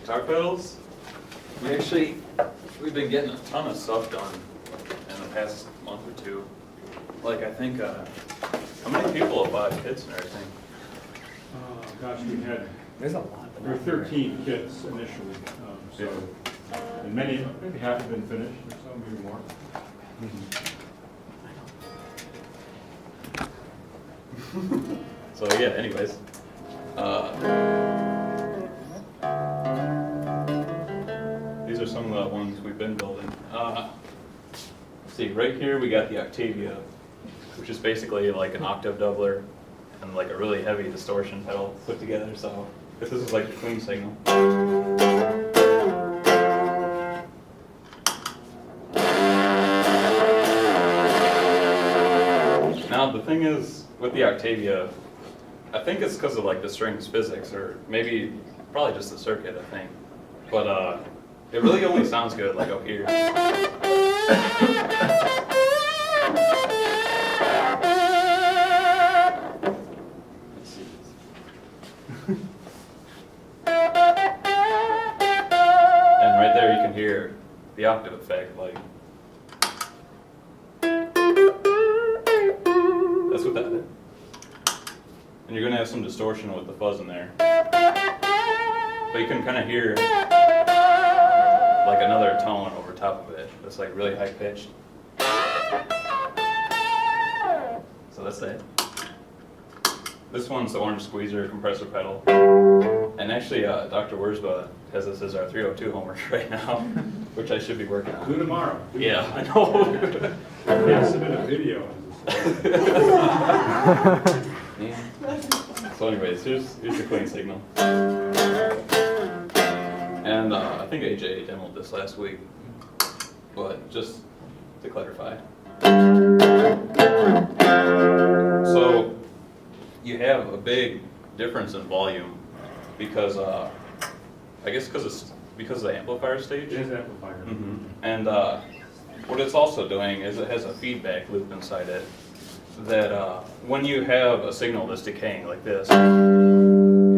guitar pedals. We've been getting a ton of stuff done in the past month or two. Like I think, how many people have bought kits and everything? Gosh, we had, There's a lot. there were 13 kits initially, and maybe half have been finished, or so, maybe more. So yeah, anyways. These are some of the ones we've been building. Let's see, right here we got the Octavia, which is basically like an octave doubler and like a really heavy distortion pedal put together. So this is like a clean signal. Now the thing is, with the Octavia, I think it's because of like the strings physics, or maybe probably just the circuit, I think. But it really only sounds good like up here. Let's see. And right there you can hear the octave effect, like. That's what that is. And you're going to have some distortion with the fuzz in there. But you can kind of hear like another tone over top of it that's like really high pitched. So that's that. This one's the Orange Squeezer compressor pedal. And actually Dr. Wurzba has this as our 302 homework right now, which I should be working on. Do tomorrow. Yeah, I know. Yeah, submit a video. Yeah. So anyways, here's the clean signal. And I think AJ demoed this last week, but just to clarify. So you have a big difference in volume because I guess because of the amplifier stage. It is amplifier. Mm-hmm. And what it's also doing is it has a feedback loop inside it that when you have a signal that's decaying like this,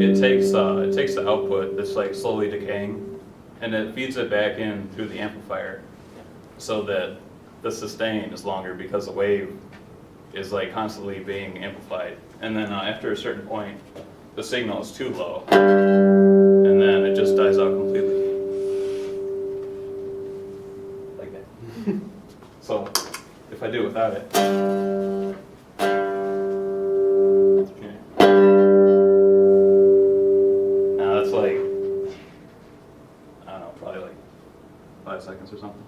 it takes the output that's like slowly decaying and it feeds it back in through the amplifier so that the sustain is longer because the wave is like constantly being amplified. And then after a certain point, the signal is too low and then it just dies out completely. Like that. So if I do without it, okay. Now that's like, I don't know, probably like 5 seconds or something.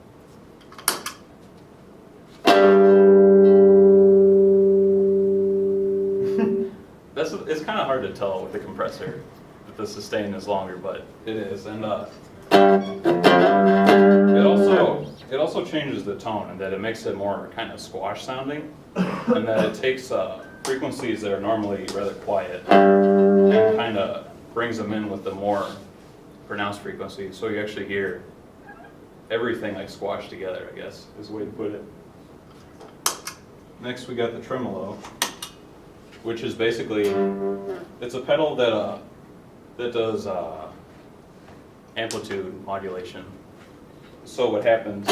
It's kind of hard to tell with the compressor that the sustain is longer, but it is. And it also changes the tone in that it makes it more kind of squash sounding, and that it takes frequencies that are normally rather quiet and kind of brings them in with the more pronounced frequencies, so you actually hear everything like squashed together, I guess is the way to put it. Next we got the Tremolo, which is basically, it's a pedal that does amplitude modulation. So what happens,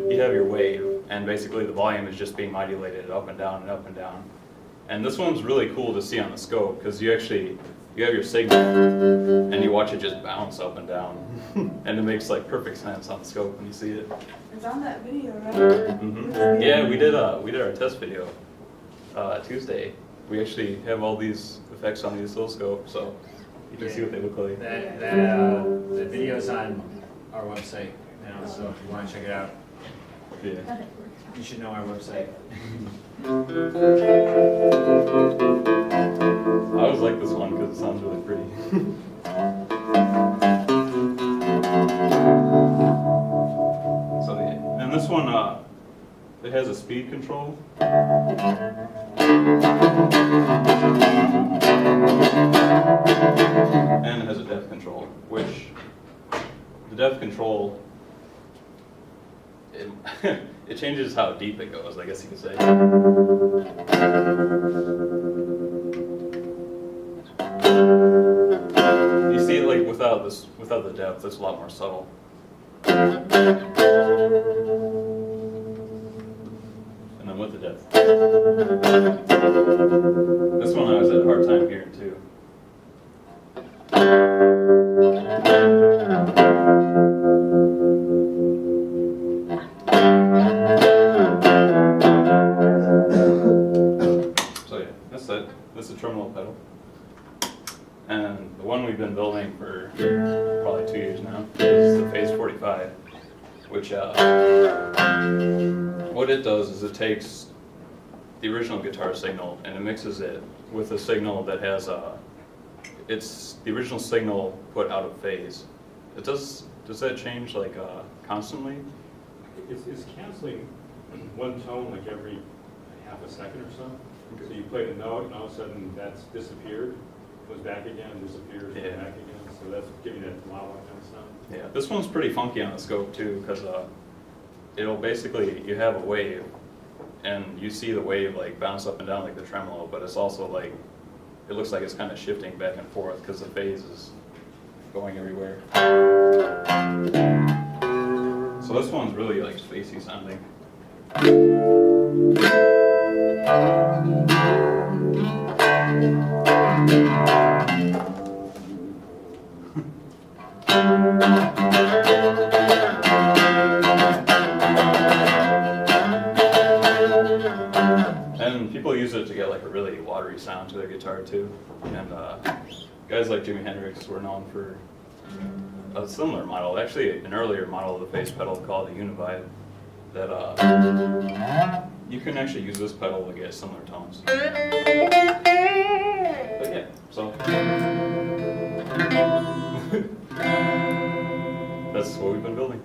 you have your wave, and basically the volume is just being modulated up and down and up and down. And this one's really cool to see on the scope because you have your signal and you watch it just bounce up and down, and it makes like perfect sense on the scope when you see it. It's on that video, right? Mm-hmm. Yeah, we did our test video Tuesday. We actually have all these effects on the oscilloscope, so you can see what they look like. The video's on our website now, so if you want to check it out, Yeah. you should know our website. I always like this one because it sounds really pretty. So yeah, and this one, it has a speed control. And it has a depth control, which the depth control, it changes how deep it goes, I guess you could say. without the depth, it's a lot more subtle. And then with the depth. This one I was had a hard time hearing too. So yeah, that's it. That's the tremolo pedal. And the one we've been building for probably 2 years now is the Phase 45, which what it does is it takes the original guitar signal and it mixes it with a signal that has it's the original signal put out of phase. It does that change like constantly? It's canceling one tone like every half a second or so. So you play the note and all of a sudden that's disappeared, goes back again, disappears, goes back again. So that's giving that wah-wah kind of sound. Yeah, this one's pretty funky on the scope too, because it'll basically, you have a wave, and you see the wave like bounce up and down like the tremolo, but it's also like, it looks like it's kind of shifting back and forth because the phase is going everywhere. So this one's really like spacey sounding. And people use it to get like a really watery sound to their guitar too. And guys like Jimi Hendrix were known for a similar model, actually an earlier model of the bass pedal called a Univibe, that you can actually use this pedal to get similar tones. But yeah, so that's what we've been building.